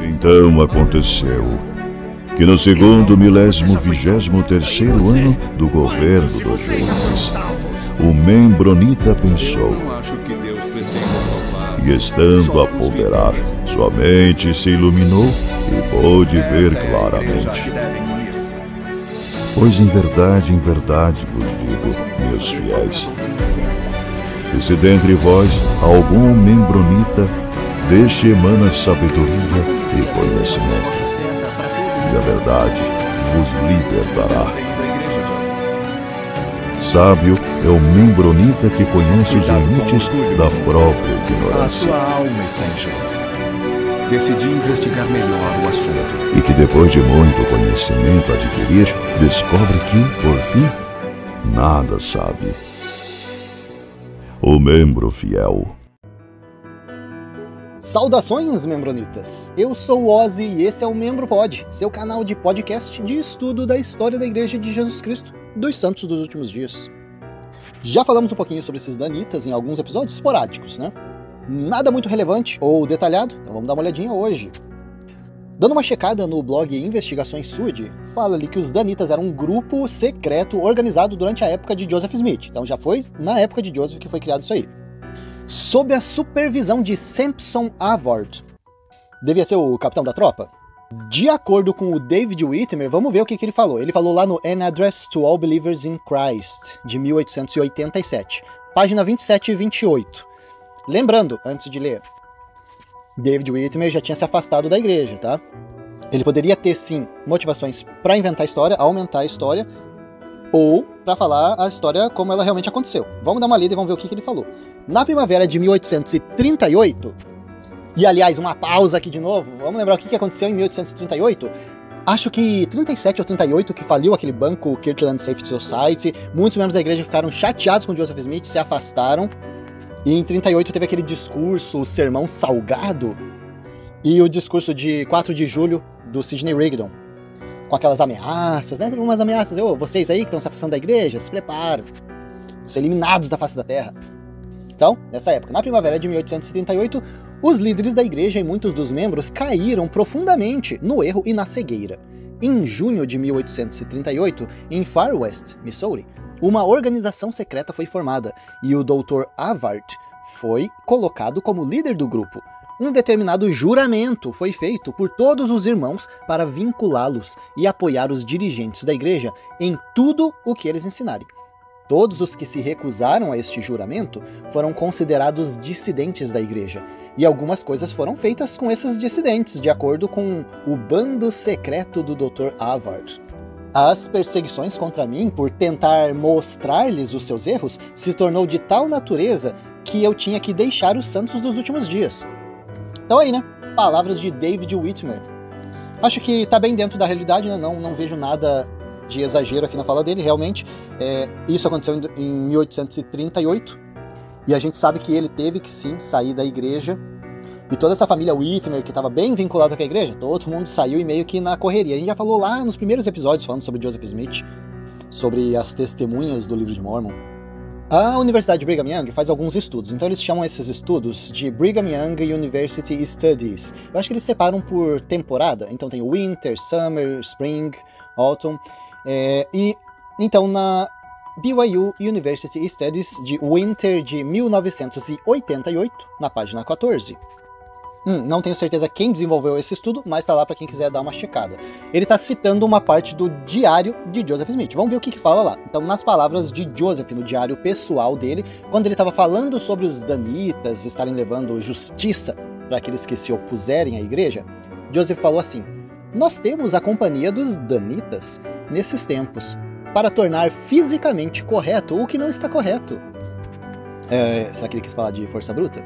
Então aconteceu que no segundo 1023º ano do governo do Jonas, o membronita pensou, e estando a ponderar, sua mente se iluminou e pôde ver claramente. Pois em verdade vos digo, meus fiéis, que se dentre vós algum membronita deste emana sabedoria e conhecimento, e a verdade vos libertará. Sábio é o membronita que conhece os limites da própria ignorância. A sua alma está em jogo. Decidi investigar melhor o assunto. E que depois de muito conhecimento adquirir, descobre que, por fim, nada sabe. O membro fiel. Saudações, membronitas! Eu sou o Ozzy e esse é o Membro Pod, seu canal de podcast de estudo da história da Igreja de Jesus Cristo dos Santos dos Últimos Dias. Já falamos um pouquinho sobre esses danitas em alguns episódios esporádicos, né? Nada muito relevante ou detalhado, então vamos dar uma olhadinha hoje. Dando uma checada no blog Investigações Sud, fala ali que os danitas eram um grupo secreto organizado durante a época de Joseph Smith. Então já foi na época de Joseph que foi criado isso aí. Sob a supervisão de Sampson Avard. Devia ser o capitão da tropa? De acordo com o David Whitmer, vamos ver o que ele falou. Ele falou lá no An Address to All Believers in Christ, de 1887, página 27 e 28. Lembrando, antes de ler, David Whitmer já tinha se afastado da igreja, tá? Ele poderia ter, sim, motivações para inventar a história, aumentar a história, ou para falar a história como ela realmente aconteceu. Vamos dar uma lida e vamos ver o que ele falou. Na primavera de 1838, e aliás, uma pausa aqui de novo, vamos lembrar o que aconteceu em 1838? Acho que 37 ou 38 que faliu aquele banco Kirtland Safety Society, muitos membros da igreja ficaram chateados com Joseph Smith, se afastaram, e em 38 teve aquele discurso, o sermão salgado, e o discurso de 4 de julho do Sidney Rigdon, com aquelas ameaças, né? Teve umas ameaças, vocês aí que estão se afastando da igreja, se preparam, vão ser eliminados da face da terra. Então, nessa época, na primavera de 1838, os líderes da igreja e muitos dos membros caíram profundamente no erro e na cegueira. Em junho de 1838, em Far West, Missouri, uma organização secreta foi formada e o Dr. Avard foi colocado como líder do grupo. Um determinado juramento foi feito por todos os irmãos para vinculá-los e apoiar os dirigentes da igreja em tudo o que eles ensinarem. Todos os que se recusaram a este juramento foram considerados dissidentes da igreja, e algumas coisas foram feitas com esses dissidentes, de acordo com o bando secreto do Dr. Avard. As perseguições contra mim por tentar mostrar-lhes os seus erros se tornou de tal natureza que eu tinha que deixar os santos dos últimos dias. Então aí, né? Palavras de David Whitmer. Acho que tá bem dentro da realidade, né? Não vejo nada de exagero aqui na fala dele, realmente. Isso aconteceu em 1838, e a gente sabe que ele teve que sim sair da igreja, e toda essa família Whitmer, que estava bem vinculada com a igreja, todo mundo saiu e meio que na correria. A gente já falou lá nos primeiros episódios, falando sobre Joseph Smith, sobre as testemunhas do livro de Mormon. A Universidade de Brigham Young faz alguns estudos, então eles chamam esses estudos de Brigham Young University Studies. Eu acho que eles separam por temporada, então tem Winter, Summer, Spring, Autumn. E então na BYU University Studies de Winter de 1988, na página 14. Não tenho certeza quem desenvolveu esse estudo, mas está lá para quem quiser dar uma checada. Ele está citando uma parte do diário de Joseph Smith. Vamos ver o que fala lá. Então, nas palavras de Joseph, no diário pessoal dele, quando ele estava falando sobre os danitas estarem levando justiça para aqueles que se opuserem à igreja, Joseph falou assim: nós temos a companhia dos danitas nesses tempos, para tornar fisicamente correto o que não está correto. Será que ele quis falar de força bruta?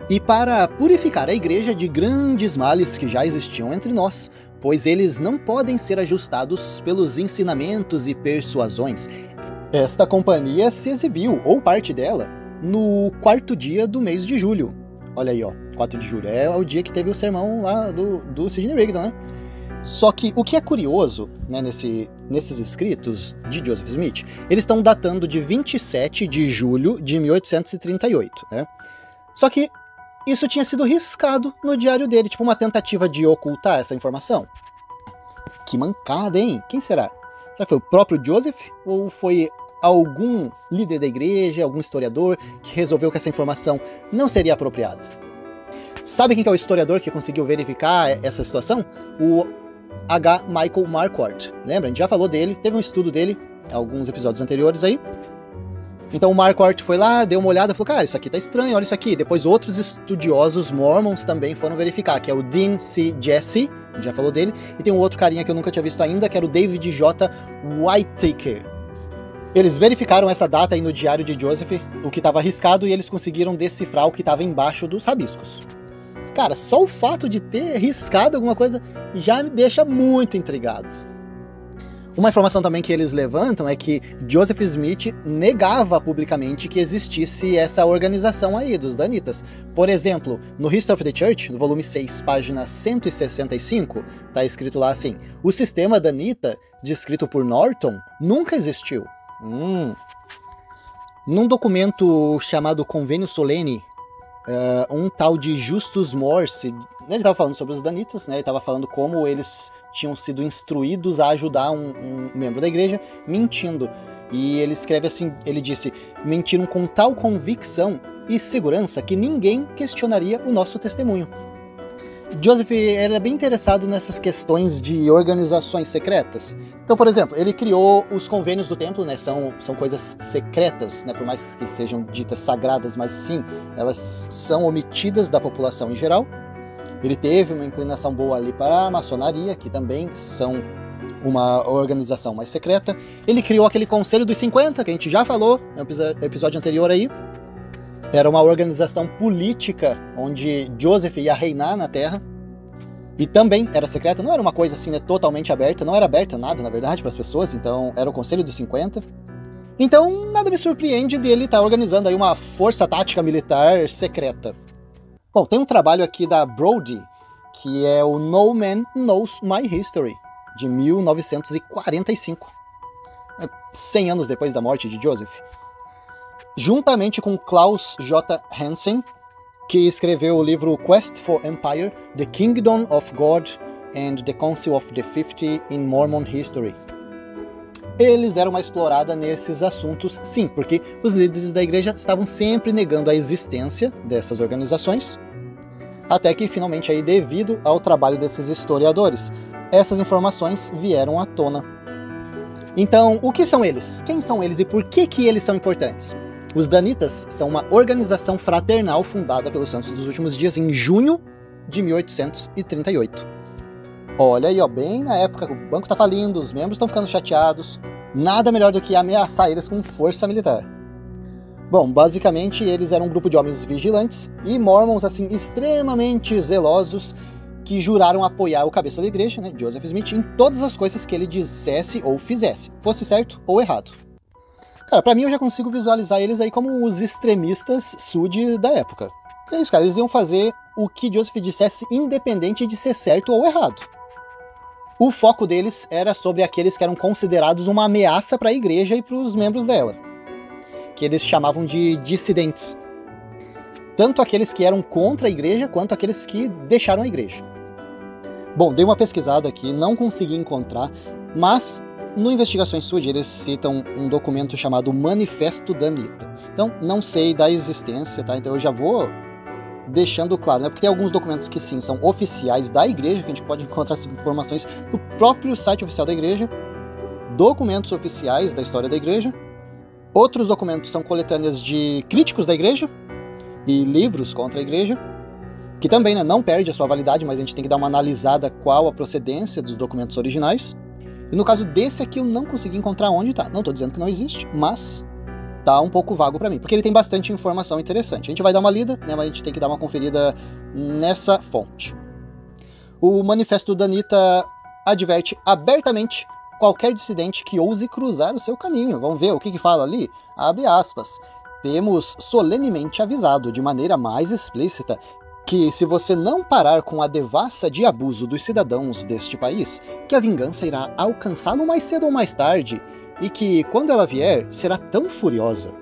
E para purificar a igreja de grandes males que já existiam entre nós, pois eles não podem ser ajustados pelos ensinamentos e persuasões. Esta companhia se exibiu, ou parte dela, no 4º dia do mês de julho. Olha aí, 4 de julho, é o dia que teve o sermão lá do Sidney Rigdon, né? Só que o que é curioso, né, nesses escritos de Joseph Smith, eles estão datando de 27 de julho de 1838, né? Só que isso tinha sido riscado no diário dele, tipo uma tentativa de ocultar essa informação. Que mancada, hein? Quem será? Será que foi o próprio Joseph? Ou foi algum líder da igreja, algum historiador, que resolveu que essa informação não seria apropriada? Sabe quem que é o historiador que conseguiu verificar essa situação? O H. Michael Marquardt. Lembra? A gente já falou dele, teve um estudo dele, alguns episódios anteriores aí. Então o Marquardt foi lá, deu uma olhada e falou, cara, isso aqui tá estranho, olha isso aqui. Depois outros estudiosos mormons também foram verificar, que é o Dean C. Jesse, a gente já falou dele, e tem um outro carinha que eu nunca tinha visto ainda, que era o David J. Whitaker. Eles verificaram essa data aí no diário de Joseph, o que estava arriscado, e eles conseguiram decifrar o que estava embaixo dos rabiscos. Cara, só o fato de ter riscado alguma coisa já me deixa muito intrigado. Uma informação também que eles levantam é que Joseph Smith negava publicamente que existisse essa organização aí dos Danitas. Por exemplo, no History of the Church, no volume 6, página 165, tá escrito lá assim: o sistema Danita, descrito por Norton, nunca existiu. Num documento chamado Convênio Solene, um tal de Justus Morse, ele estava falando sobre os Danitas, né? Ele estava falando como eles tinham sido instruídos a ajudar um membro da igreja, mentindo. E ele escreve assim, ele disse, mentiram com tal convicção e segurança que ninguém questionaria o nosso testemunho. Joseph era bem interessado nessas questões de organizações secretas. Então, por exemplo, ele criou os convênios do templo, né? São coisas secretas, né? Por mais que sejam ditas sagradas, mas sim, elas são omitidas da população em geral. Ele teve uma inclinação boa ali para a maçonaria, que também são uma organização mais secreta. Ele criou aquele Conselho dos 50, que a gente já falou no episódio anterior aí. Era uma organização política onde Joseph ia reinar na Terra. E também era secreta, não era uma coisa assim, né, totalmente aberta, não era aberta nada, na verdade, para as pessoas, então era o Conselho dos 50. Então, nada me surpreende dele estar organizando aí uma força tática militar secreta. Bom, tem um trabalho aqui da Brody, que é o No Man Knows My History, de 1945, 100 anos depois da morte de Joseph. Juntamente com Klaus J. Hansen, que escreveu o livro Quest for Empire, The Kingdom of God and the Council of the 50 in Mormon History. Eles deram uma explorada nesses assuntos, sim, porque os líderes da igreja estavam sempre negando a existência dessas organizações, até que finalmente, aí, devido ao trabalho desses historiadores, essas informações vieram à tona. Então, o que são eles? Quem são eles e por que eles são importantes? Os Danitas são uma organização fraternal fundada pelos Santos dos Últimos Dias em junho de 1838. Olha aí, ó, bem na época que o banco tá falindo, os membros estão ficando chateados, nada melhor do que ameaçar eles com força militar. Bom, basicamente eles eram um grupo de homens vigilantes e mormons, assim, extremamente zelosos, que juraram apoiar o cabeça da igreja, né, Joseph Smith, em todas as coisas que ele dissesse ou fizesse, fosse certo ou errado. Cara, pra mim eu já consigo visualizar eles aí como os extremistas sud da época. É isso, cara, eles iam fazer o que Joseph dissesse independente de ser certo ou errado. O foco deles era sobre aqueles que eram considerados uma ameaça para a igreja e para os membros dela, que eles chamavam de dissidentes. Tanto aqueles que eram contra a igreja, quanto aqueles que deixaram a igreja. Bom, dei uma pesquisada aqui, não consegui encontrar, mas no Investigações Sud eles citam um documento chamado Manifesto Danita. Então, não sei da existência, tá? Então eu já vou deixando claro, né? Porque tem alguns documentos que sim, são oficiais da igreja, que a gente pode encontrar essas informações no próprio site oficial da igreja, documentos oficiais da história da igreja, outros documentos são coletâneas de críticos da igreja e livros contra a igreja, que também, né, não perde a sua validade, mas a gente tem que dar uma analisada qual a procedência dos documentos originais. E no caso desse aqui eu não consegui encontrar onde tá. Não estou dizendo que não existe, mas tá um pouco vago para mim, porque ele tem bastante informação interessante. A gente vai dar uma lida, né, mas a gente tem que dar uma conferida nessa fonte. O Manifesto Danita adverte abertamente qualquer dissidente que ouse cruzar o seu caminho. Vamos ver o que fala ali? Abre aspas. Temos solenemente avisado de maneira mais explícita que, se você não parar com a devassa de abuso dos cidadãos deste país, que a vingança irá alcançá-lo mais cedo ou mais tarde, e que, quando ela vier, será tão furiosa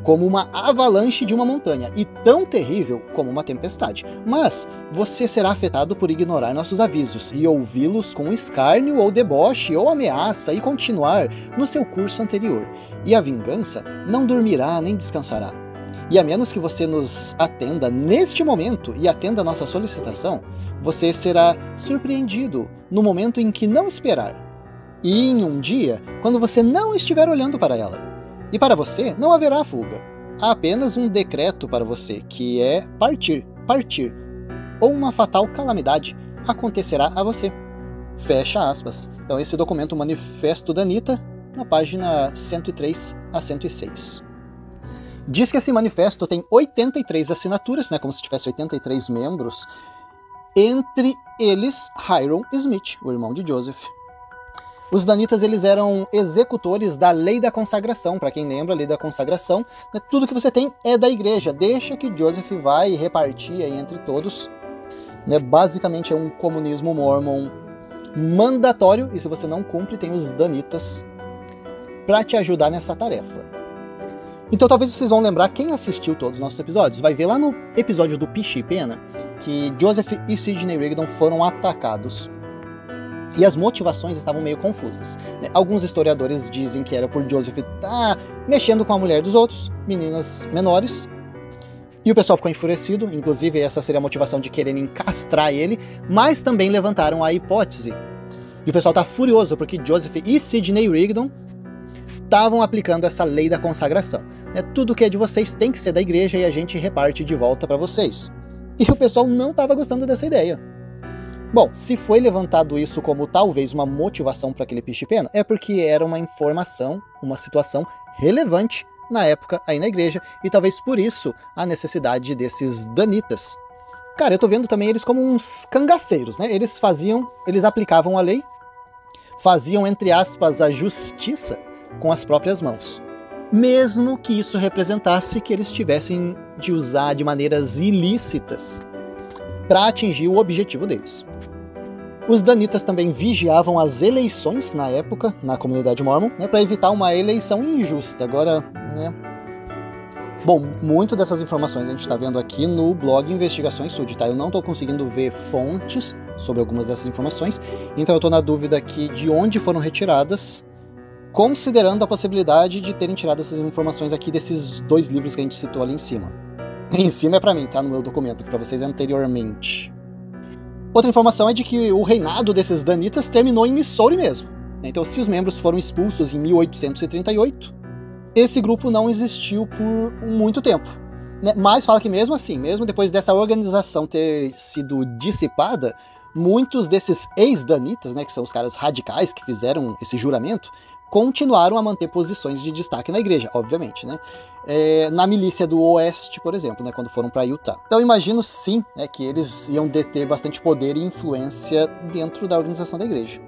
como uma avalanche de uma montanha, e tão terrível como uma tempestade. Mas você será afetado por ignorar nossos avisos e ouvi-los com escárnio ou deboche ou ameaça e continuar no seu curso anterior. E a vingança não dormirá nem descansará. E a menos que você nos atenda neste momento e atenda a nossa solicitação, você será surpreendido no momento em que não esperar. E em um dia, quando você não estiver olhando para ela. E para você não haverá fuga. Há apenas um decreto para você, que é partir. Ou uma fatal calamidade acontecerá a você. Fecha aspas. Então esse documento, o Manifesto Danita, na página 103 a 106. Diz que esse manifesto tem 83 assinaturas, como se tivesse 83 membros, entre eles Hiram Smith, o irmão de Joseph. Os danitas, eles eram executores da lei da consagração. Para quem lembra, a lei da consagração, tudo que você tem é da igreja, deixa que Joseph vai repartir aí entre todos. Basicamente é um comunismo mormon mandatório, e se você não cumpre, tem os danitas para te ajudar nessa tarefa. Então talvez vocês vão lembrar, quem assistiu todos os nossos episódios, vai ver lá no episódio do Piche e Pena, que Joseph e Sidney Rigdon foram atacados. E as motivações estavam meio confusas. Alguns historiadores dizem que era por Joseph estar mexendo com a mulher dos outros, meninas menores. E o pessoal ficou enfurecido, inclusive essa seria a motivação de quererem castrar ele, mas também levantaram a hipótese. E o pessoal está furioso porque Joseph e Sidney Rigdon estavam aplicando essa lei da consagração. Tudo que é de vocês tem que ser da igreja e a gente reparte de volta para vocês. E o pessoal não estava gostando dessa ideia. Bom, se foi levantado isso como talvez uma motivação para aquele Piche e Pena, é porque era uma informação, uma situação relevante na época aí na igreja, e talvez por isso a necessidade desses danitas. Cara, eu tô vendo também eles como uns cangaceiros, Eles aplicavam a lei, faziam, entre aspas, a justiça com as próprias mãos. Mesmo que isso representasse que eles tivessem de usar de maneiras ilícitas para atingir o objetivo deles. Os danitas também vigiavam as eleições na época, na comunidade mormon, para evitar uma eleição injusta. Agora, Bom, muito dessas informações a gente está vendo aqui no blog Investigações Sud, tá? Eu não estou conseguindo ver fontes sobre algumas dessas informações, então eu estou na dúvida aqui de onde foram retiradas, considerando a possibilidade de terem tirado essas informações aqui desses 2 livros que a gente citou ali em cima. Em cima é para mim, tá? No meu documento, para vocês anteriormente. Outra informação é de que o reinado desses danitas terminou em Missouri mesmo. Então, se os membros foram expulsos em 1838, esse grupo não existiu por muito tempo. Mas fala que mesmo assim, mesmo depois dessa organização ter sido dissipada, muitos desses ex-danitas, que são os caras radicais que fizeram esse juramento, continuaram a manter posições de destaque na igreja, obviamente, na milícia do Oeste, por exemplo, quando foram para Utah. Então, imagino sim que eles iam deter bastante poder e influência dentro da organização da igreja.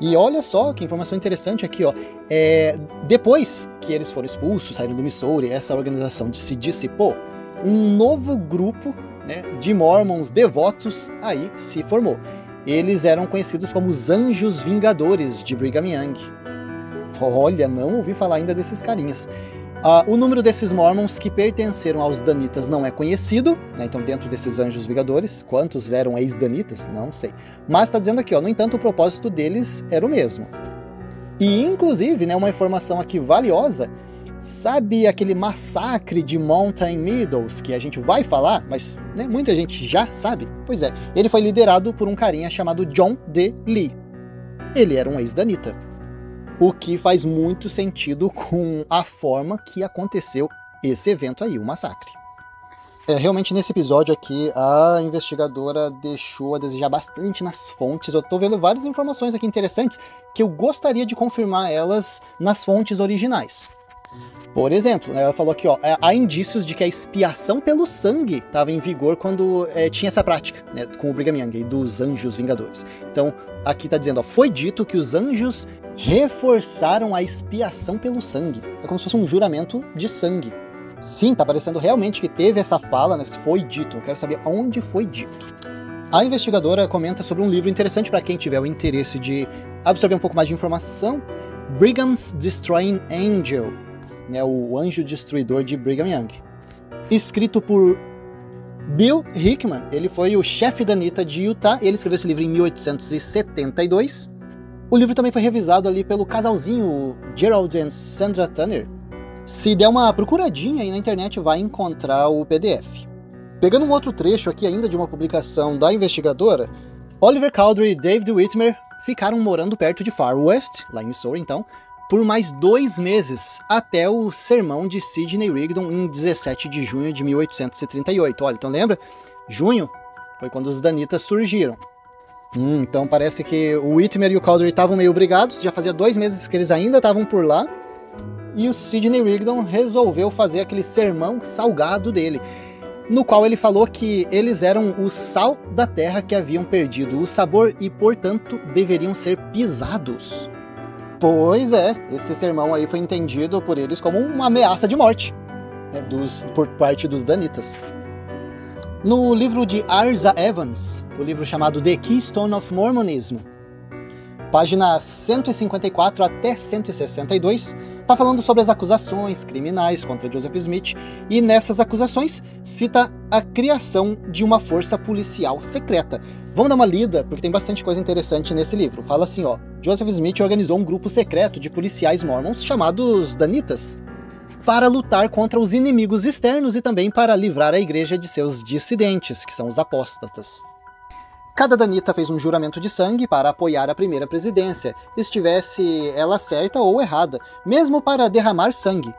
E olha só que informação interessante aqui, depois que eles foram expulsos, saíram do Missouri, essa organização se dissipou, um novo grupo de mormons devotos aí se formou. Eles eram conhecidos como os Anjos Vingadores de Brigham Young. Olha, não ouvi falar ainda desses carinhas. O número desses mormons que pertenceram aos danitas não é conhecido, então dentro desses Anjos Vingadores, quantos eram ex-danitas? Não sei. Mas está dizendo aqui, no entanto, o propósito deles era o mesmo. E inclusive, uma informação aqui valiosa, sabe aquele massacre de Mountain Meadows, que a gente vai falar, mas muita gente já sabe? Pois é, ele foi liderado por um carinha chamado John D. Lee. Ele era um ex-danita. O que faz muito sentido com a forma que aconteceu esse evento aí, o massacre. Realmente nesse episódio aqui, a investigadora deixou a desejar bastante nas fontes. Eu tô vendo várias informações aqui interessantes que eu gostaria de confirmar elas nas fontes originais. Por exemplo, ela falou aqui, há indícios de que a expiação pelo sangue estava em vigor quando tinha essa prática, com o Brigham Young e dos Anjos Vingadores. Então, aqui está dizendo, foi dito que os anjos reforçaram a expiação pelo sangue. É como se fosse um juramento de sangue. Sim, tá parecendo realmente que teve essa fala, foi dito. Eu quero saber onde foi dito. A investigadora comenta sobre um livro interessante para quem tiver o interesse de absorver um pouco mais de informação, Brigham's Destroying Angel. né, o Anjo Destruidor de Brigham Young. Escrito por Bill Hickman, ele foi o chefe danita de Utah, ele escreveu esse livro em 1872. O livro também foi revisado ali pelo casalzinho Gerald e Sandra Tanner. Se der uma procuradinha aí na internet, vai encontrar o PDF. Pegando um outro trecho aqui ainda de uma publicação da investigadora, Oliver Cowdery e David Whitmer ficaram morando perto de Far West, lá em Missouri então, por mais 2 meses, até o sermão de Sidney Rigdon em 17 de junho de 1838. Olha, então lembra? Junho foi quando os danitas surgiram. Então parece que o Whitmer e o Cowdery estavam meio brigados, já fazia 2 meses que eles ainda estavam por lá, e o Sidney Rigdon resolveu fazer aquele sermão salgado dele, no qual ele falou que eles eram o sal da terra que haviam perdido o sabor e, portanto, deveriam ser pisados. Pois é, esse sermão aí foi entendido por eles como uma ameaça de morte, né, por parte dos danitas. No livro de Arza Evans, o livro chamado The Keystone of Mormonism, páginas 154 até 162, está falando sobre as acusações criminais contra Joseph Smith, e nessas acusações cita a criação de uma força policial secreta. Vamos dar uma lida, porque tem bastante coisa interessante nesse livro. Fala assim, ó, Joseph Smith organizou um grupo secreto de policiais mormons chamados Danitas, para lutar contra os inimigos externos e também para livrar a igreja de seus dissidentes, que são os apóstatas. Cada danita fez um juramento de sangue para apoiar a primeira presidência, estivesse ela certa ou errada, mesmo para derramar sangue.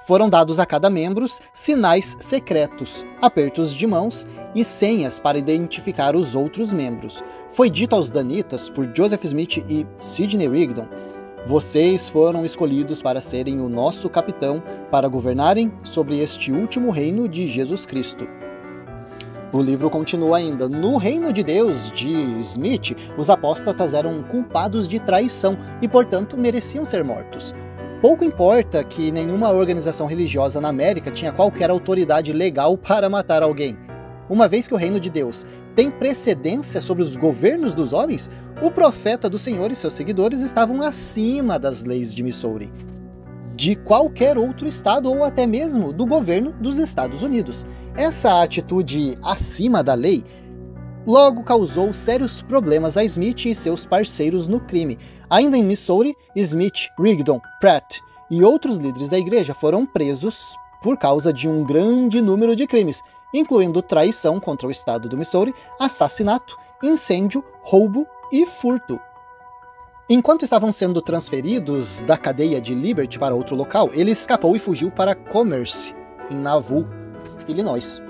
Foram dados a cada membro sinais secretos, apertos de mãos e senhas para identificar os outros membros. Foi dito aos danitas por Joseph Smith e Sidney Rigdon: vocês foram escolhidos para serem o nosso capitão, para governarem sobre este último reino de Jesus Cristo. O livro continua ainda. No reino de Deus, de Smith, os apóstatas eram culpados de traição e, portanto, mereciam ser mortos. Pouco importa que nenhuma organização religiosa na América tinha qualquer autoridade legal para matar alguém. Uma vez que o reino de Deus tem precedência sobre os governos dos homens, o profeta do Senhor e seus seguidores estavam acima das leis de Missouri, de qualquer outro estado ou até mesmo do governo dos Estados Unidos. Essa atitude acima da lei logo causou sérios problemas a Smith e seus parceiros no crime. Ainda em Missouri, Smith, Rigdon, Pratt e outros líderes da igreja foram presos por causa de um grande número de crimes, incluindo traição contra o estado do Missouri, assassinato, incêndio, roubo e furto. Enquanto estavam sendo transferidos da cadeia de Liberty para outro local, ele escapou e fugiu para Commerce, em Nauvoo, Illinois.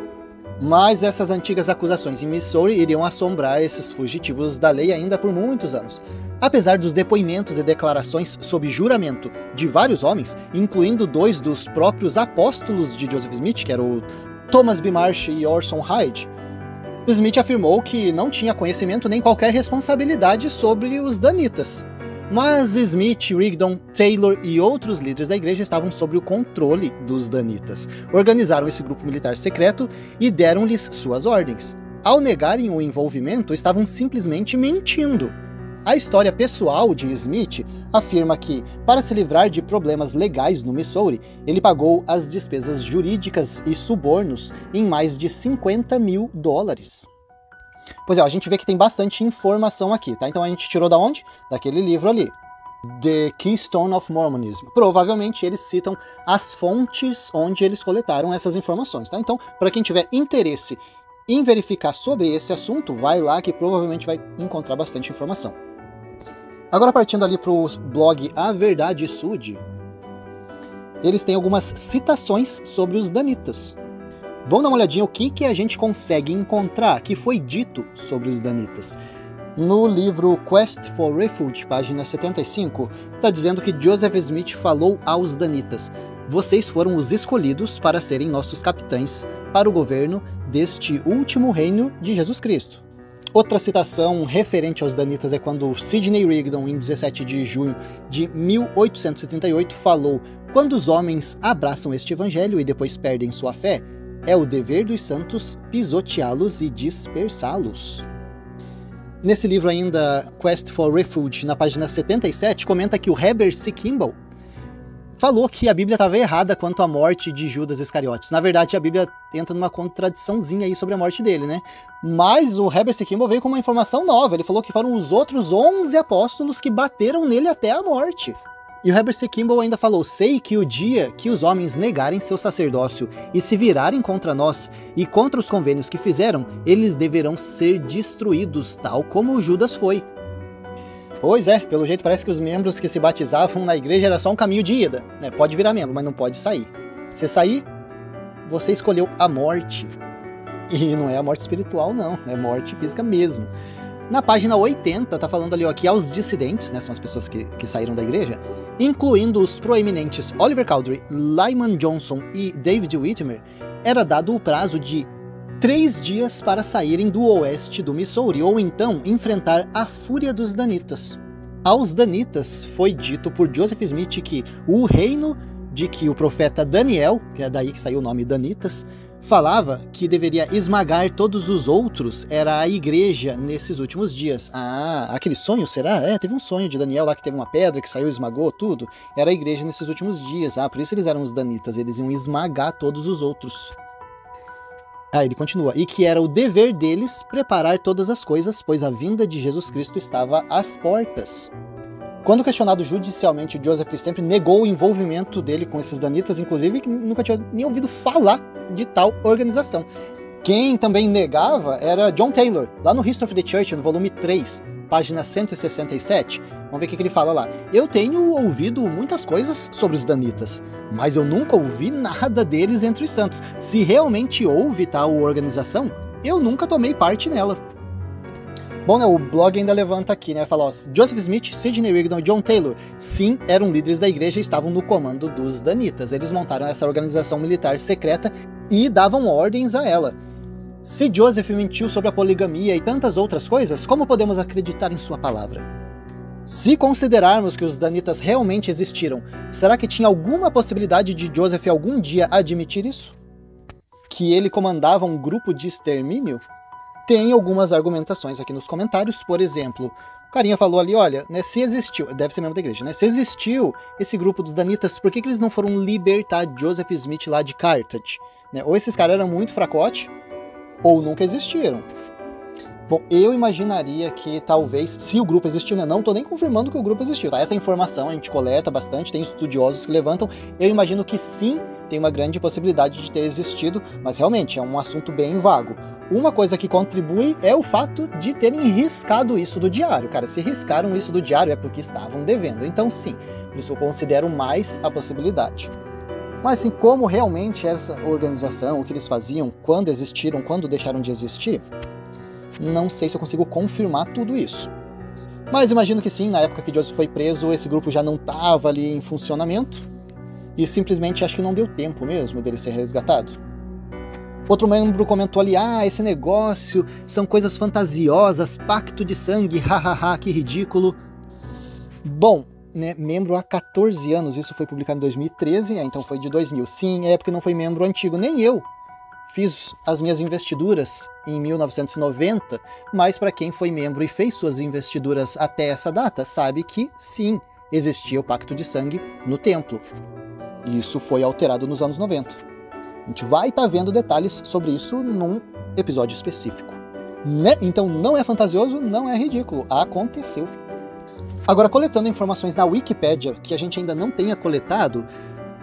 Mas essas antigas acusações em Missouri iriam assombrar esses fugitivos da lei ainda por muitos anos. Apesar dos depoimentos e declarações sob juramento de vários homens, incluindo 2 dos próprios apóstolos de Joseph Smith, que eram Thomas B. Marsh e Orson Hyde, Smith afirmou que não tinha conhecimento nem qualquer responsabilidade sobre os danitas. Mas Smith, Rigdon, Taylor e outros líderes da igreja estavam sob o controle dos danitas. Organizaram esse grupo militar secreto e deram-lhes suas ordens. Ao negarem o envolvimento, estavam simplesmente mentindo. A história pessoal de Smith afirma que, para se livrar de problemas legais no Missouri, ele pagou as despesas jurídicas e subornos em mais de $50 mil. Pois é, a gente vê que tem bastante informação aqui, tá? Então a gente tirou da onde? Daquele livro ali, The Keystone of Mormonism. Provavelmente eles citam as fontes onde eles coletaram essas informações, tá? Então, para quem tiver interesse em verificar sobre esse assunto, vai lá que provavelmente vai encontrar bastante informação. Agora, partindo ali para o blog A Verdade Sud, eles têm algumas citações sobre os danitas. Vamos dar uma olhadinha o que a gente consegue encontrar que foi dito sobre os danitas. No livro Quest for Refuge, página 75, está dizendo que Joseph Smith falou aos danitas: vocês foram os escolhidos para serem nossos capitães para o governo deste último reino de Jesus Cristo. Outra citação referente aos danitas é quando Sidney Rigdon, em 17 de junho de 1838, falou: quando os homens abraçam este evangelho e depois perdem sua fé, é o dever dos santos pisoteá-los e dispersá-los. Nesse livro ainda, Quest for Refuge, na página 77, comenta que o Heber C. Kimball falou que a Bíblia estava errada quanto à morte de Judas Iscariotes. Na verdade, a Bíblia entra numa contradiçãozinha aí sobre a morte dele, né? Mas o Herbert C. Kimball veio com uma informação nova. Ele falou que foram os outros 11 apóstolos que bateram nele até a morte. E o Herbert C. Kimball ainda falou: sei que o dia que os homens negarem seu sacerdócio e se virarem contra nós e contra os convênios que fizeram, eles deverão ser destruídos, tal como Judas foi. Pois é, pelo jeito parece que os membros que se batizavam na igreja era só um caminho de ida, né? Pode virar membro, mas não pode sair. Se sair, você escolheu a morte. E não é a morte espiritual, não, é morte física mesmo. Na página 80, tá falando ali ó, que aos dissidentes, né, são as pessoas que saíram da igreja, incluindo os proeminentes Oliver Cowdery, Lyman Johnson e David Whitmer, era dado o prazo de 3 dias para saírem do oeste do Missouri, ou então enfrentar a fúria dos danitas. Aos danitas foi dito por Joseph Smith que o reino de que o profeta Daniel, que é daí que saiu o nome Danitas, falava que deveria esmagar todos os outros, era a igreja nesses últimos dias. Ah, aquele sonho, será? Teve um sonho de Daniel lá que teve uma pedra que saiu e esmagou tudo. Era a igreja nesses últimos dias. Ah, por isso eles eram os danitas, eles iam esmagar todos os outros. Ah, ele continua. E que era o dever deles preparar todas as coisas, pois a vinda de Jesus Cristo estava às portas. Quando questionado judicialmente, Joseph sempre negou o envolvimento dele com esses danitas, inclusive que nunca tinha nem ouvido falar de tal organização. Quem também negava era John Taylor, lá no History of the Church, no volume 3, página 167. Vamos ver o que ele fala lá. Eu tenho ouvido muitas coisas sobre os danitas, mas eu nunca ouvi nada deles entre os santos. Se realmente houve tal organização, eu nunca tomei parte nela. Bom, né, o blog ainda levanta aqui, né, fala, ó, Joseph Smith, Sidney Rigdon e John Taylor, sim, eram líderes da igreja e estavam no comando dos danitas. Eles montaram essa organização militar secreta e davam ordens a ela. Se Joseph mentiu sobre a poligamia e tantas outras coisas, como podemos acreditar em sua palavra? Se considerarmos que os danitas realmente existiram, será que tinha alguma possibilidade de Joseph algum dia admitir isso? Que ele comandava um grupo de extermínio? Tem algumas argumentações aqui nos comentários, por exemplo, o carinha falou ali, olha, né, se existiu, deve ser membro da igreja, né, se existiu esse grupo dos danitas, por que eles não foram libertar Joseph Smith lá de Carthage? Né, ou esses caras eram muito fracote, ou nunca existiram. Bom, eu imaginaria que talvez, se o grupo existiu, né, não tô nem confirmando que o grupo existiu, tá? Essa informação a gente coleta bastante, tem estudiosos que levantam, eu imagino que sim, tem uma grande possibilidade de ter existido, mas realmente é um assunto bem vago. Uma coisa que contribui é o fato de terem riscado isso do diário. Cara, se riscaram isso do diário é porque estavam devendo. Então sim, isso eu considero mais a possibilidade. Mas assim, como realmente era essa organização, o que eles faziam, quando existiram, quando deixaram de existir, não sei se eu consigo confirmar tudo isso. Mas imagino que sim, na época que Joseph foi preso, esse grupo já não estava ali em funcionamento. E simplesmente acho que não deu tempo mesmo dele ser resgatado. Outro membro comentou ali, esse negócio são coisas fantasiosas, pacto de sangue, hahaha, que ridículo. Bom, né, membro há 14 anos, isso foi publicado em 2013, então foi de 2000. Sim, é porque não foi membro antigo, nem eu fiz as minhas investiduras em 1990, mas para quem foi membro e fez suas investiduras até essa data, sabe que sim, existia o pacto de sangue no templo. Isso foi alterado nos anos 90. A gente vai estar vendo detalhes sobre isso num episódio específico. Né? Então não é fantasioso, não é ridículo. Aconteceu. Agora, coletando informações na Wikipédia, que a gente ainda não tenha coletado,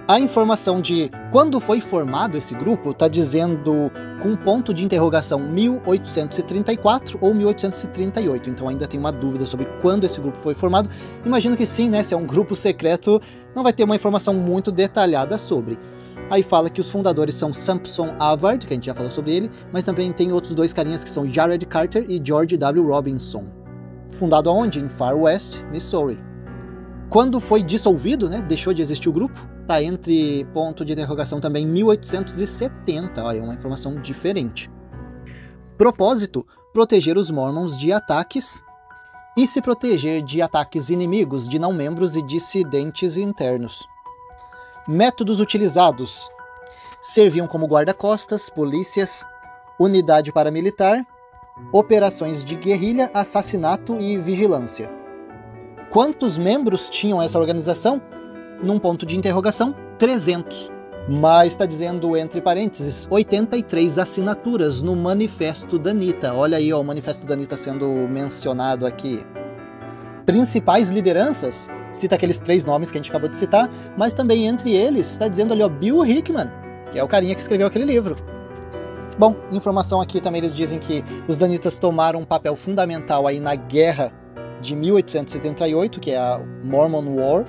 a informação de quando foi formado esse grupo está dizendo com ponto de interrogação 1834 ou 1838. Então ainda tem uma dúvida sobre quando esse grupo foi formado. Imagino que sim, né? Se é um grupo secreto, não vai ter uma informação muito detalhada sobre. Aí fala que os fundadores são Sampson Havard, que a gente já falou sobre ele, mas também tem outros dois carinhas que são Jared Carter e George W. Robinson. Fundado aonde? Em Far West, Missouri. Quando foi dissolvido, né, deixou de existir o grupo, tá entre ponto de interrogação também 1870, é uma informação diferente. Propósito, proteger os Mormons de ataques e se proteger de ataques inimigos de não-membros e dissidentes internos. Métodos utilizados: serviam como guarda-costas, polícias, unidade paramilitar, operações de guerrilha, assassinato e vigilância. Quantos membros tinham essa organização? num ponto de interrogação, 300. Mas está dizendo, entre parênteses, 83 assinaturas no Manifesto Danita. Olha aí, ó, o Manifesto Danita sendo mencionado aqui. Principais lideranças, cita aqueles 3 nomes que a gente acabou de citar, mas também entre eles está dizendo ali, ó, Bill Hickman, que é o carinha que escreveu aquele livro. Bom, informação aqui também, eles dizem que os danitas tomaram um papel fundamental aí na guerra de 1878, que é a Mormon War.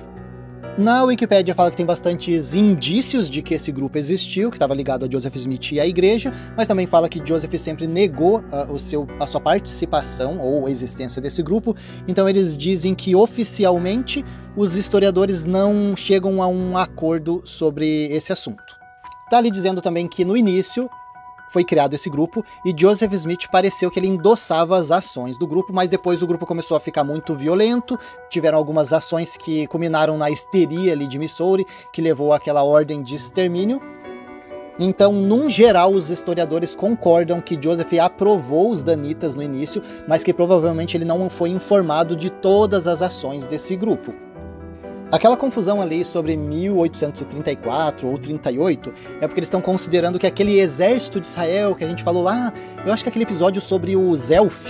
Na Wikipédia fala que tem bastantes indícios de que esse grupo existiu, que estava ligado a Joseph Smith e à igreja, mas também fala que Joseph sempre negou a sua participação ou a existência desse grupo. Então eles dizem que oficialmente os historiadores não chegam a um acordo sobre esse assunto. Tá ali dizendo também que no início foi criado esse grupo e Joseph Smith pareceu que ele endossava as ações do grupo, mas depois o grupo começou a ficar muito violento, tiveram algumas ações que culminaram na histeria ali de Missouri, que levou àquela ordem de extermínio. Então, num geral, os historiadores concordam que Joseph aprovou os danitas no início, mas que provavelmente ele não foi informado de todas as ações desse grupo. Aquela confusão ali sobre 1834 ou 38 é porque eles estão considerando que aquele exército de Israel que a gente falou lá, eu acho que aquele episódio sobre o Zelf,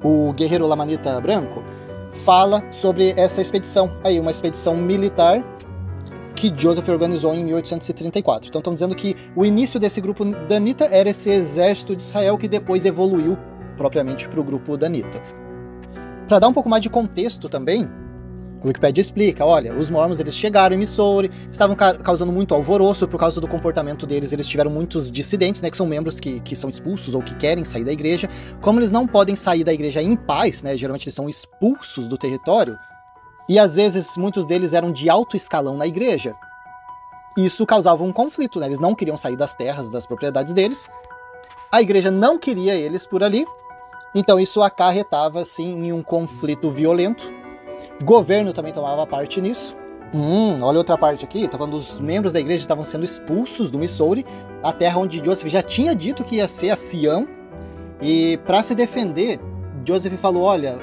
o guerreiro lamanita branco, fala sobre essa expedição, aí uma expedição militar que Joseph organizou em 1834. Então estão dizendo que o início desse grupo danita era esse exército de Israel que depois evoluiu propriamente para o grupo danita. Para dar um pouco mais de contexto também, o Wikipedia explica, olha, os Mormons eles chegaram em Missouri, estavam causando muito alvoroço por causa do comportamento deles, eles tiveram muitos dissidentes, né, que são membros que são expulsos ou que querem sair da igreja. Como eles não podem sair da igreja em paz, né, geralmente eles são expulsos do território, e às vezes muitos deles eram de alto escalão na igreja. Isso causava um conflito, né, eles não queriam sair das terras, das propriedades deles, a igreja não queria eles por ali, então isso acarretava, sim, em um conflito violento. Governo também tomava parte nisso. Olha outra parte aqui, tá falando dos membros da igreja estavam sendo expulsos do Missouri, a terra onde Joseph já tinha dito que ia ser a Sião, e para se defender, Joseph falou, olha,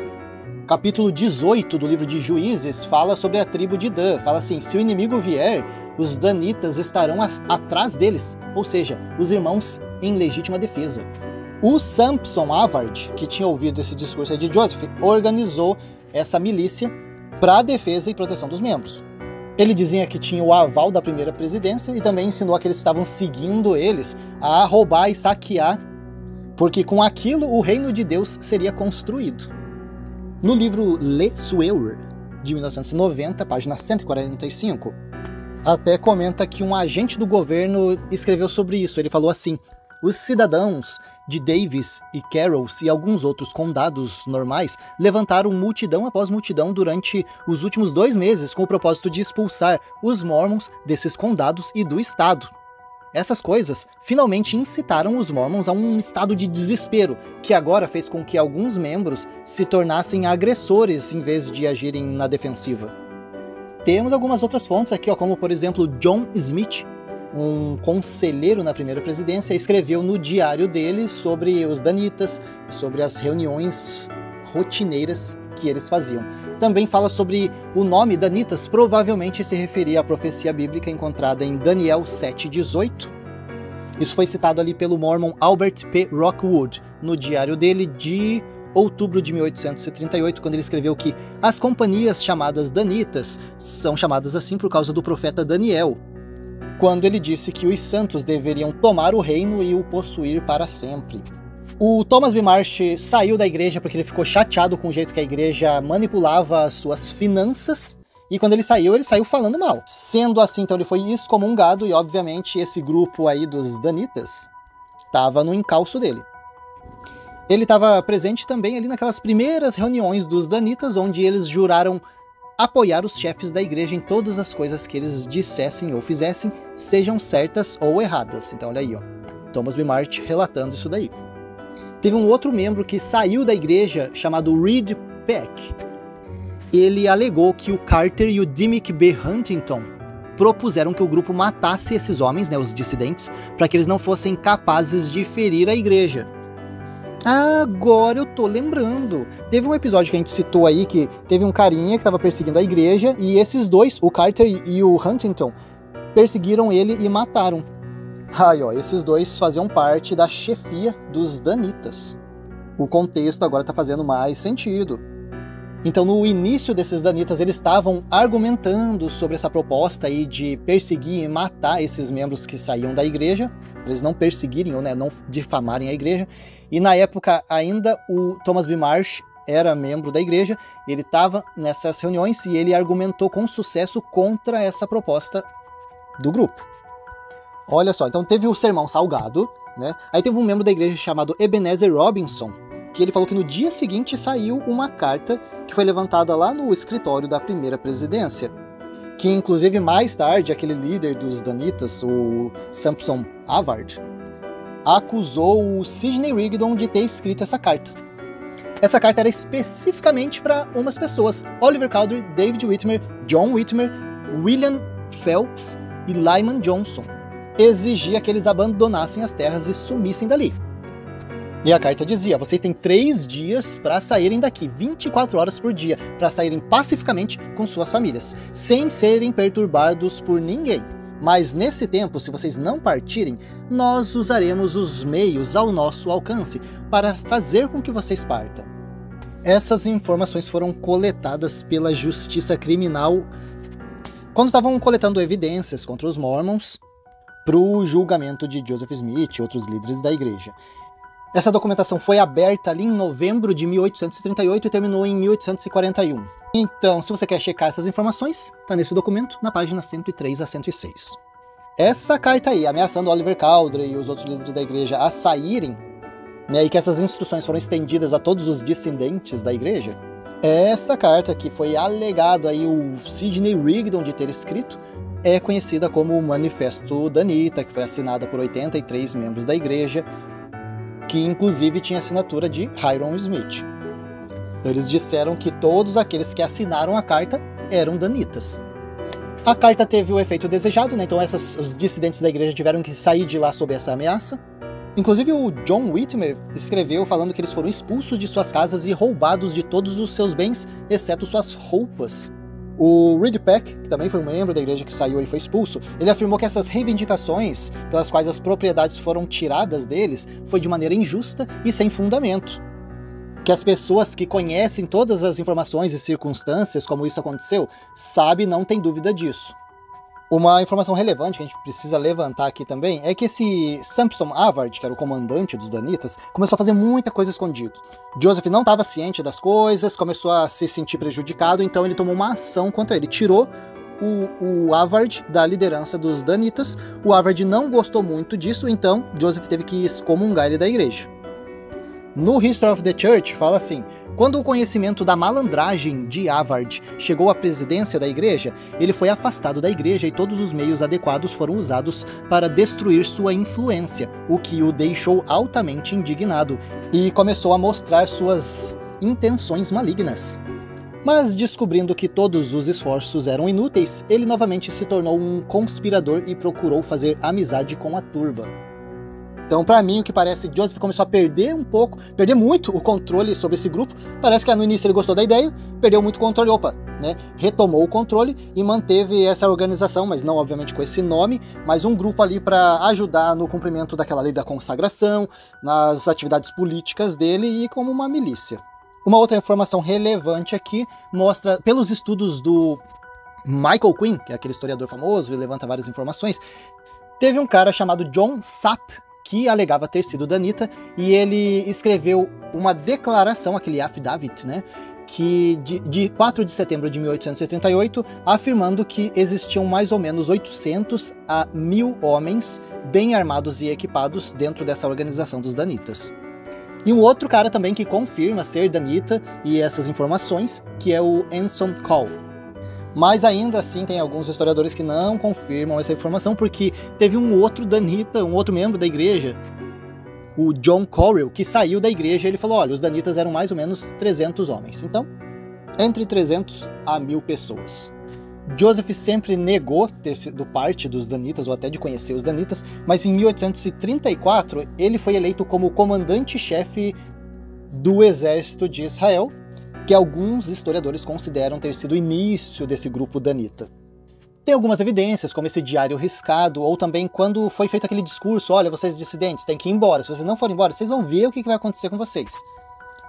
capítulo 18 do livro de Juízes fala sobre a tribo de Dan, fala assim, se o inimigo vier, os danitas estarão atrás deles, ou seja, os irmãos em legítima defesa. O Samson Avard, que tinha ouvido esse discurso aí de Joseph, organizou essa milícia para a defesa e proteção dos membros. Ele dizia que tinha o aval da primeira presidência e também ensinou aqueles que estavam seguindo eles a roubar e saquear, porque com aquilo o reino de Deus seria construído. No livro Le Sueur, de 1990, página 145, até comenta que um agente do governo escreveu sobre isso. Ele falou assim, os cidadãos de Davis e Carrolls e alguns outros condados normais levantaram multidão após multidão durante os últimos 2 meses com o propósito de expulsar os Mormons desses condados e do estado. Essas coisas finalmente incitaram os Mormons a um estado de desespero, que agora fez com que alguns membros se tornassem agressores em vez de agirem na defensiva. Temos algumas outras fontes aqui, ó, como por exemplo John Smith, um conselheiro na primeira presidência, escreveu no diário dele sobre os danitas, sobre as reuniões rotineiras que eles faziam. Também fala sobre o nome danitas, provavelmente se referia à profecia bíblica encontrada em Daniel 7:18. Isso foi citado ali pelo Mormon Albert P. Rockwood, no diário dele de outubro de 1838, quando ele escreveu que as companhias chamadas danitas são chamadas assim por causa do profeta Daniel, quando ele disse que os santos deveriam tomar o reino e o possuir para sempre. O Thomas B. Marsh saiu da igreja porque ele ficou chateado com o jeito que a igreja manipulava as suas finanças, e quando ele saiu falando mal. Sendo assim, então ele foi excomungado, e obviamente esse grupo aí dos danitas estava no encalço dele. Ele estava presente também ali naquelas primeiras reuniões dos danitas, onde eles juraram apoiar os chefes da igreja em todas as coisas que eles dissessem ou fizessem, sejam certas ou erradas. Então olha aí, ó, Thomas B. Marsh relatando isso daí. Teve um outro membro que saiu da igreja, chamado Reed Peck. Ele alegou que o Carter e o Dimmick B. Huntington propuseram que o grupo matasse esses homens, né, os dissidentes, para que eles não fossem capazes de ferir a igreja. Agora eu tô lembrando. Teve um episódio que a gente citou aí que teve um carinha que tava perseguindo a igreja e esses dois, o Carter e o Huntington, perseguiram ele e mataram. Aí, ó, esses dois faziam parte da chefia dos Danitas. O contexto agora tá fazendo mais sentido. Então, no início desses Danitas, eles estavam argumentando sobre essa proposta aí de perseguir e matar esses membros que saíam da igreja, para eles não perseguirem ou né, não difamarem a igreja. E na época, ainda o Thomas B. Marsh era membro da igreja, ele estava nessas reuniões e ele argumentou com sucesso contra essa proposta do grupo. Olha só, então teve o sermão salgado, né? Aí teve um membro da igreja chamado Ebenezer Robinson, que ele falou que no dia seguinte saiu uma carta que foi levantada lá no escritório da primeira presidência, que inclusive mais tarde aquele líder dos Danitas, o Sampson Havard, acusou o Sidney Rigdon de ter escrito essa carta. Essa carta era especificamente para umas pessoas: Oliver Cowdery, David Whitmer, John Whitmer, William Phelps e Lyman Johnson. Exigia que eles abandonassem as terras e sumissem dali. E a carta dizia: vocês têm 3 dias para saírem daqui, 24 horas por dia, para saírem pacificamente com suas famílias, sem serem perturbados por ninguém. Mas nesse tempo, se vocês não partirem, nós usaremos os meios ao nosso alcance para fazer com que vocês partam. Essas informações foram coletadas pela Justiça Criminal quando estavam coletando evidências contra os Mormons para o julgamento de Joseph Smith e outros líderes da igreja. Essa documentação foi aberta ali em novembro de 1838 e terminou em 1841. Então, se você quer checar essas informações, está nesse documento, na página 103 a 106. Essa carta aí, ameaçando Oliver Cowdery e os outros líderes da igreja a saírem, né, e que essas instruções foram estendidas a todos os dissidentes da igreja, essa carta que foi alegado aí o Sidney Rigdon de ter escrito, é conhecida como o Manifesto Danita, que foi assinada por 83 membros da igreja, que inclusive tinha assinatura de Hyrum Smith. Eles disseram que todos aqueles que assinaram a carta eram danitas. A carta teve o efeito desejado, né? Então os dissidentes da igreja tiveram que sair de lá sob essa ameaça. Inclusive o John Whitmer escreveu falando que eles foram expulsos de suas casas e roubados de todos os seus bens, exceto suas roupas. O Reed Peck, que também foi um membro da igreja que saiu e foi expulso, ele afirmou que essas reivindicações pelas quais as propriedades foram tiradas deles foi de maneira injusta e sem fundamento. Que as pessoas que conhecem todas as informações e circunstâncias como isso aconteceu, sabem, não tem dúvida disso. Uma informação relevante que a gente precisa levantar aqui também é que esse Sampson Havard, que era o comandante dos Danitas, começou a fazer muita coisa escondida. Joseph não estava ciente das coisas, começou a se sentir prejudicado, então ele tomou uma ação contra ele. Tirou o Havard da liderança dos Danitas. O Havard não gostou muito disso, então Joseph teve que excomungar ele da igreja. No History of the Church fala assim: quando o conhecimento da malandragem de Havard chegou à presidência da igreja, ele foi afastado da igreja e todos os meios adequados foram usados para destruir sua influência, o que o deixou altamente indignado e começou a mostrar suas intenções malignas. Mas descobrindo que todos os esforços eram inúteis, ele novamente se tornou um conspirador e procurou fazer amizade com a turba. Então, para mim, o que parece, Joseph começou a perder muito o controle sobre esse grupo. Parece que no início ele gostou da ideia, perdeu muito o controle, né? Retomou o controle e manteve essa organização, mas não obviamente com esse nome, mas um grupo ali para ajudar no cumprimento daquela lei da consagração, nas atividades políticas dele e como uma milícia. Uma outra informação relevante aqui mostra, pelos estudos do Michael Quinn, que é aquele historiador famoso e levanta várias informações, teve um cara chamado John Sapp, que alegava ter sido danita, e ele escreveu uma declaração, aquele affidavit, né, que de 4 de setembro de 1838, afirmando que existiam mais ou menos 800 a 1000 homens bem armados e equipados dentro dessa organização dos danitas. E um outro cara também que confirma ser danita e essas informações, que é o Anson Call. Mas ainda assim tem alguns historiadores que não confirmam essa informação, porque teve um outro danita, um outro membro da igreja, o John Corrill, que saiu da igreja e ele falou: olha, os danitas eram mais ou menos 300 homens. Então, entre 300 a 1000 pessoas. Joseph sempre negou ter sido parte dos danitas, ou até de conhecer os danitas, mas em 1834 ele foi eleito como comandante-chefe do exército de Israel, que alguns historiadores consideram ter sido o início desse grupo danita. Tem algumas evidências, como esse diário riscado, ou também quando foi feito aquele discurso, olha, vocês dissidentes, têm que ir embora, se vocês não forem embora, vocês vão ver o que vai acontecer com vocês.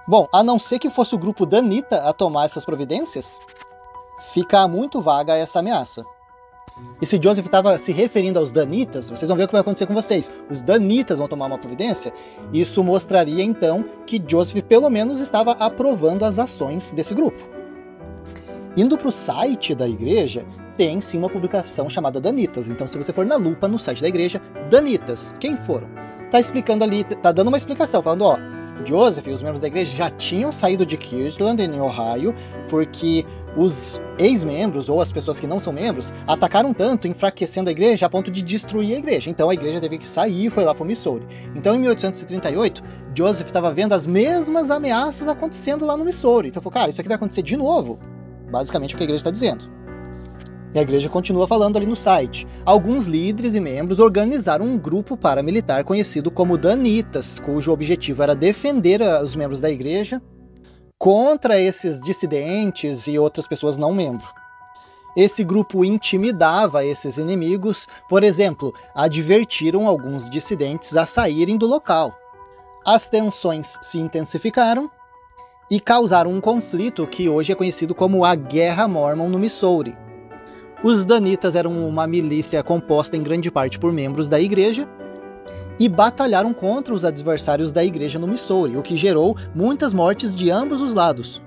Bom, a não ser que fosse o grupo danita a tomar essas providências, fica muito vaga essa ameaça. E se Joseph estava se referindo aos danitas, vocês vão ver o que vai acontecer com vocês. Os danitas vão tomar uma providência. Isso mostraria, então, que Joseph, pelo menos, estava aprovando as ações desse grupo. Indo para o site da igreja, tem sim uma publicação chamada Danitas. Então, se você for na lupa no site da igreja, Danitas, quem foram? Tá explicando ali, tá dando uma explicação, falando, ó, Joseph e os membros da igreja já tinham saído de Kirtland, em Ohio, porque os ex-membros, ou as pessoas que não são membros, atacaram tanto, enfraquecendo a igreja, a ponto de destruir a igreja. Então a igreja teve que sair e foi lá para o Missouri. Então em 1838, Joseph estava vendo as mesmas ameaças acontecendo lá no Missouri. Então falou, cara, isso aqui vai acontecer de novo. Basicamente o que a igreja está dizendo. E a igreja continua falando ali no site. Alguns líderes e membros organizaram um grupo paramilitar conhecido como Danitas, cujo objetivo era defender os membros da igreja contra esses dissidentes e outras pessoas não membros. Esse grupo intimidava esses inimigos, por exemplo, advertiram alguns dissidentes a saírem do local. As tensões se intensificaram e causaram um conflito que hoje é conhecido como a Guerra Mormon no Missouri. Os Danitas eram uma milícia composta em grande parte por membros da igreja e batalharam contra os adversários da igreja no Missouri, o que gerou muitas mortes de ambos os lados.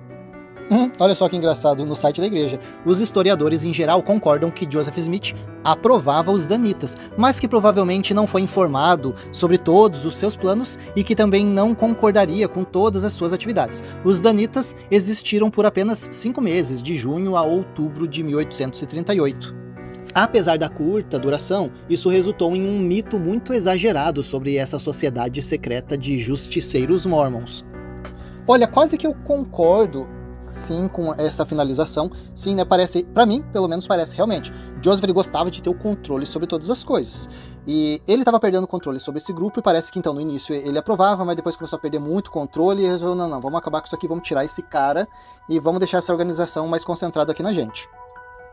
Olha só que engraçado, no site da igreja, os historiadores em geral concordam que Joseph Smith aprovava os Danitas, mas que provavelmente não foi informado sobre todos os seus planos e que também não concordaria com todas as suas atividades. Os Danitas existiram por apenas 5 meses, de junho a outubro de 1838. Apesar da curta duração, isso resultou em um mito muito exagerado sobre essa sociedade secreta de justiceiros mormons. Olha, quase que eu concordo sim com essa finalização. Sim, né, parece, para mim, pelo menos parece realmente. Joseph ele gostava de ter o controle sobre todas as coisas. E ele estava perdendo o controle sobre esse grupo e parece que então no início ele aprovava, mas depois começou a perder muito controle e resolveu, não, vamos acabar com isso aqui, vamos tirar esse cara e vamos deixar essa organização mais concentrada aqui na gente.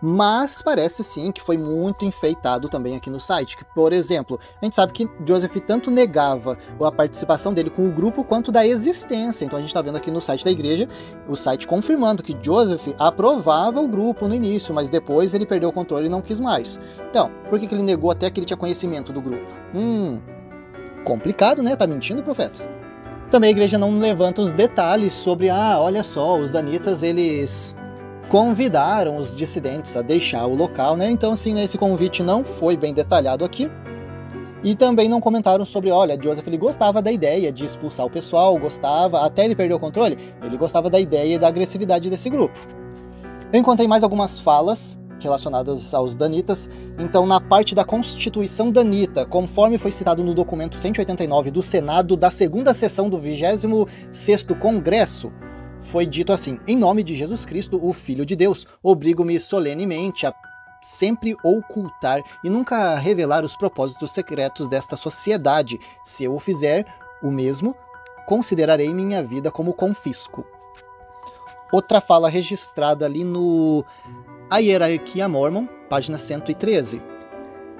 Mas parece sim que foi muito enfeitado também aqui no site, que, por exemplo, a gente sabe que Joseph tanto negava a participação dele com o grupo quanto da existência. Então a gente está vendo aqui no site da igreja, o site confirmando que Joseph aprovava o grupo no início, mas depois ele perdeu o controle e não quis mais. Então, por que ele negou até que ele tinha conhecimento do grupo? Complicado, né? Tá mentindo, profeta? Também a igreja não levanta os detalhes sobre, olha só, os Danitas, eles convidaram os dissidentes a deixar o local, né? Então, assim, esse convite não foi bem detalhado aqui. E também não comentaram sobre, olha, Joseph ele gostava da ideia de expulsar o pessoal, gostava, até ele perder o controle, ele gostava da ideia e da agressividade desse grupo. Eu encontrei mais algumas falas relacionadas aos Danitas. Então, na parte da Constituição Danita, conforme foi citado no documento 189 do Senado da segunda sessão do 26º Congresso, foi dito assim: em nome de Jesus Cristo, o Filho de Deus, obrigo-me solenemente a sempre ocultar e nunca revelar os propósitos secretos desta sociedade. Se eu o fizer, o mesmo, considerarei minha vida como confisco. Outra fala registrada ali no A Hierarquia Mormon, página 113.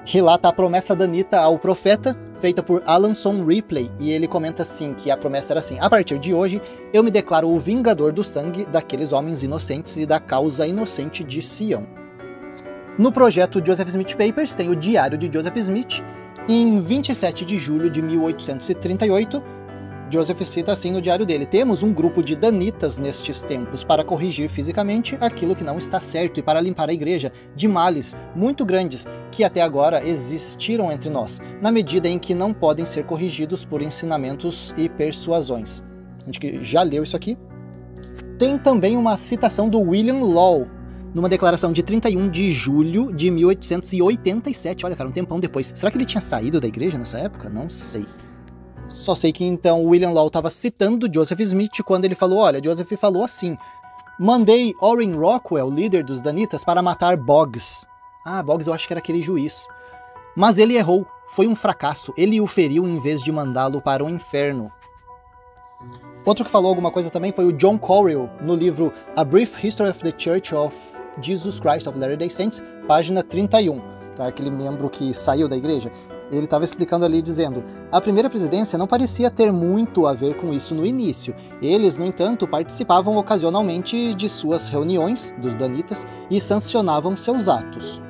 Relata a promessa danita ao profeta, feita por Alanson Ripley, e ele comenta assim, que a promessa era assim: a partir de hoje, eu me declaro o vingador do sangue daqueles homens inocentes e da causa inocente de Sião. No projeto Joseph Smith Papers tem o Diário de Joseph Smith. Em 27 de julho de 1838, Joseph cita assim no diário dele: temos um grupo de danitas nestes tempos para corrigir fisicamente aquilo que não está certo e para limpar a igreja de males muito grandes que até agora existiram entre nós, na medida em que não podem ser corrigidos por ensinamentos e persuasões. A gente já leu isso aqui. Tem também uma citação do William Law, numa declaração de 31 de julho de 1887. Olha, cara, um tempão depois. Será que ele tinha saído da igreja nessa época? Não sei. Só sei que então o William Law estava citando Joseph Smith quando ele falou: olha, Joseph falou assim: mandei Orrin Rockwell, líder dos Danitas, para matar Boggs. Boggs eu acho que era aquele juiz. Mas ele errou, foi um fracasso, ele o feriu em vez de mandá-lo para o inferno. Outro que falou alguma coisa também foi o John Corriell, no livro A Brief History of the Church of Jesus Christ of Latter-day Saints, página 31. Tá? Aquele membro que saiu da igreja. Ele estava explicando ali, dizendo: a primeira presidência não parecia ter muito a ver com isso no início. Eles, no entanto, participavam ocasionalmente de suas reuniões, dos danitas, e sancionavam seus atos.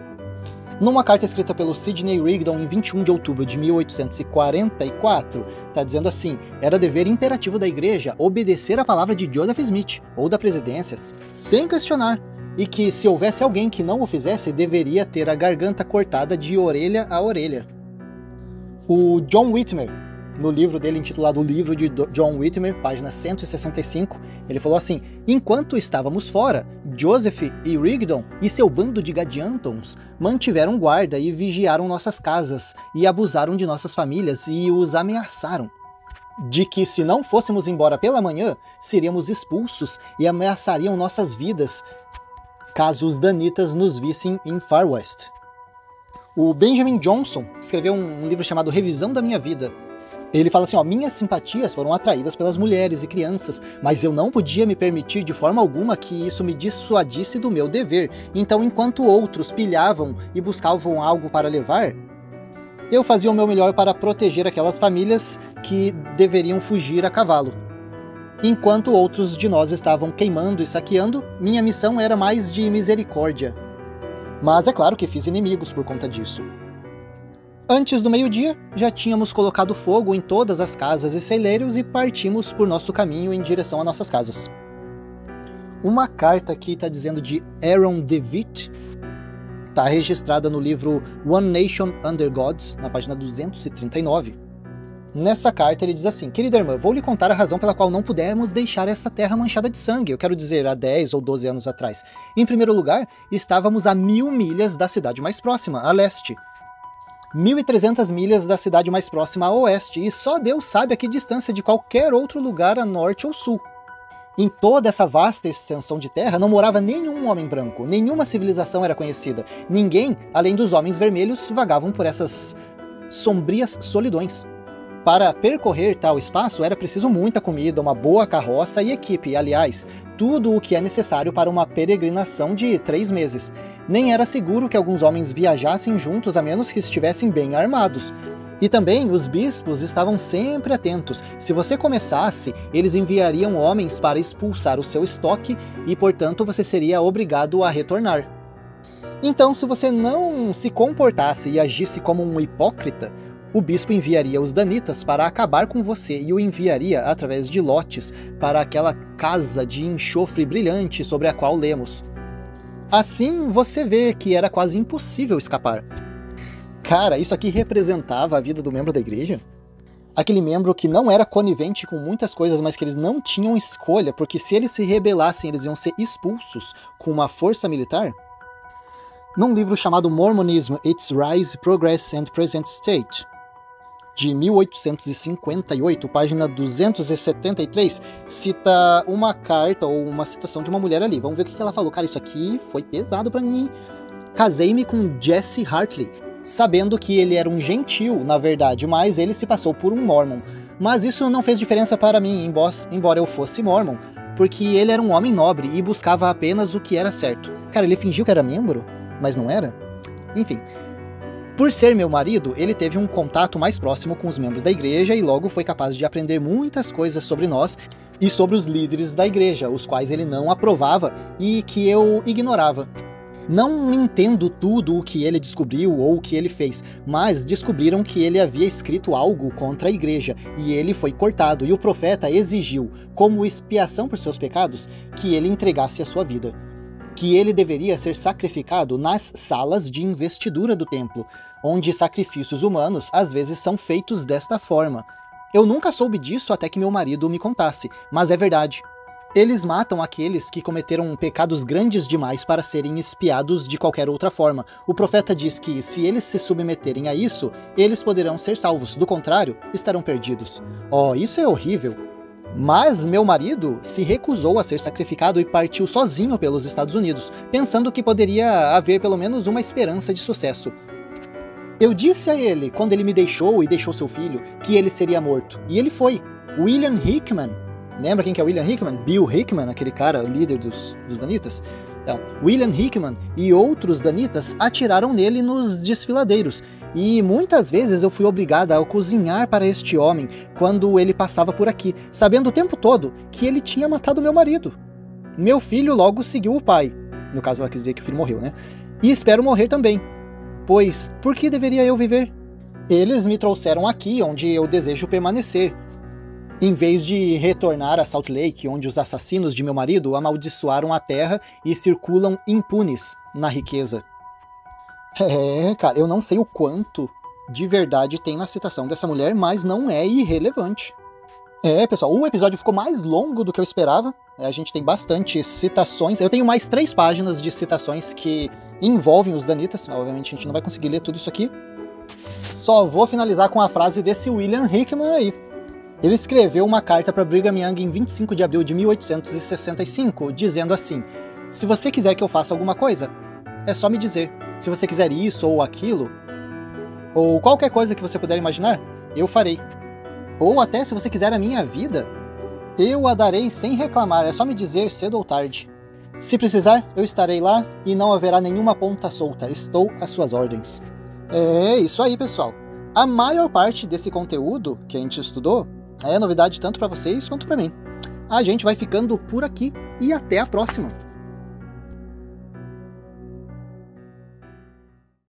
Numa carta escrita pelo Sidney Rigdon em 21 de outubro de 1844, está dizendo assim: era dever imperativo da igreja obedecer à palavra de Joseph Smith, ou da presidência, sem questionar, e que se houvesse alguém que não o fizesse, deveria ter a garganta cortada de orelha a orelha. O John Whitmer, no livro dele intitulado O Livro de John Whitmer, página 165, ele falou assim: enquanto estávamos fora, Joseph e Rigdon e seu bando de gadiantons mantiveram guarda e vigiaram nossas casas e abusaram de nossas famílias e os ameaçaram de que se não fôssemos embora pela manhã, seríamos expulsos e ameaçariam nossas vidas caso os danitas nos vissem em Far West. O Benjamin Johnson escreveu um livro chamado Revisão da Minha Vida. Ele fala assim, minhas simpatias foram atraídas pelas mulheres e crianças, mas eu não podia me permitir de forma alguma que isso me dissuadisse do meu dever. Então, enquanto outros pilhavam e buscavam algo para levar, eu fazia o meu melhor para proteger aquelas famílias que deveriam fugir a cavalo. Enquanto outros de nós estavam queimando e saqueando, minha missão era mais de misericórdia. Mas é claro que fiz inimigos por conta disso. Antes do meio-dia, já tínhamos colocado fogo em todas as casas e celeiros e partimos por nosso caminho em direção a nossas casas. Uma carta aqui está dizendo de Aaron DeWitt, está registrada no livro One Nation Under Gods, na página 239. Nessa carta ele diz assim: querida irmã, vou lhe contar a razão pela qual não pudemos deixar essa terra manchada de sangue, eu quero dizer, há 10 ou 12 anos atrás. Em primeiro lugar, estávamos a 1000 milhas da cidade mais próxima, a leste. 1.300 milhas da cidade mais próxima a oeste, e só Deus sabe a que distância de qualquer outro lugar a norte ou sul. Em toda essa vasta extensão de terra não morava nenhum homem branco, nenhuma civilização era conhecida, ninguém, além dos homens vermelhos, vagavam por essas sombrias solidões. Para percorrer tal espaço era preciso muita comida, uma boa carroça e equipe, aliás, tudo o que é necessário para uma peregrinação de 3 meses. Nem era seguro que alguns homens viajassem juntos a menos que estivessem bem armados. E também os bispos estavam sempre atentos. Se você começasse, eles enviariam homens para expulsar o seu estoque e, portanto, você seria obrigado a retornar. Então, se você não se comportasse e agisse como um hipócrita, o bispo enviaria os danitas para acabar com você e o enviaria através de lotes para aquela casa de enxofre brilhante sobre a qual lemos. Assim, você vê que era quase impossível escapar. Cara, isso aqui representava a vida do membro da igreja? Aquele membro que não era conivente com muitas coisas, mas que eles não tinham escolha, porque se eles se rebelassem, eles iam ser expulsos com uma força militar? Num livro chamado Mormonism, Its Rise, Progress and Present State, de 1858, página 273, cita uma carta ou uma citação de uma mulher ali. Vamos ver o que ela falou. Cara, isso aqui foi pesado pra mim, hein? Casei-me com Jesse Hartley, sabendo que ele era um gentil, na verdade, mas ele se passou por um mormon. Mas isso não fez diferença para mim, embora eu fosse mormon, porque ele era um homem nobre e buscava apenas o que era certo. Cara, ele fingiu que era membro, mas não era? Enfim. Por ser meu marido, ele teve um contato mais próximo com os membros da igreja e logo foi capaz de aprender muitas coisas sobre nós e sobre os líderes da igreja, os quais ele não aprovava e que eu ignorava. Não entendo tudo o que ele descobriu ou o que ele fez, mas descobriram que ele havia escrito algo contra a igreja e ele foi cortado, e o profeta exigiu, como expiação por seus pecados, que ele entregasse a sua vida. Que ele deveria ser sacrificado nas salas de investidura do templo, onde sacrifícios humanos às vezes são feitos desta forma. Eu nunca soube disso até que meu marido me contasse, mas é verdade. Eles matam aqueles que cometeram pecados grandes demais para serem espiados de qualquer outra forma. O profeta diz que, se eles se submeterem a isso, eles poderão ser salvos, do contrário, estarão perdidos. Isso é horrível. Mas meu marido se recusou a ser sacrificado e partiu sozinho pelos Estados Unidos, pensando que poderia haver pelo menos uma esperança de sucesso. Eu disse a ele, quando ele me deixou e deixou seu filho, que ele seria morto. E ele foi. William Hickman Lembra quem que é William Hickman? Bill Hickman, aquele cara, o líder dos danitas? Então, William Hickman e outros danitas atiraram nele nos desfiladeiros, e muitas vezes eu fui obrigada a cozinhar para este homem quando ele passava por aqui, sabendo o tempo todo que ele tinha matado meu marido. Meu filho logo seguiu o pai, no caso ela quis dizer que o filho morreu, né? E espero morrer também, pois por que deveria eu viver? Eles me trouxeram aqui onde eu desejo permanecer, em vez de retornar a Salt Lake, onde os assassinos de meu marido amaldiçoaram a terra e circulam impunes na riqueza. Cara, eu não sei o quanto de verdade tem na citação dessa mulher, mas não é irrelevante. Pessoal, o episódio ficou mais longo do que eu esperava. A gente tem bastante citações. Eu tenho mais 3 páginas de citações que envolvem os danitas. Obviamente a gente não vai conseguir ler tudo isso aqui. Só vou finalizar com a frase desse William Hickman aí. Ele escreveu uma carta para Brigham Young em 25 de abril de 1865, dizendo assim: se você quiser que eu faça alguma coisa, é só me dizer. Se você quiser isso ou aquilo, ou qualquer coisa que você puder imaginar, eu farei. Ou até se você quiser a minha vida, eu a darei sem reclamar, é só me dizer cedo ou tarde. Se precisar, eu estarei lá e não haverá nenhuma ponta solta, estou às suas ordens. É isso aí, pessoal. A maior parte desse conteúdo que a gente estudou é novidade tanto para vocês quanto para mim. A gente vai ficando por aqui e até a próxima!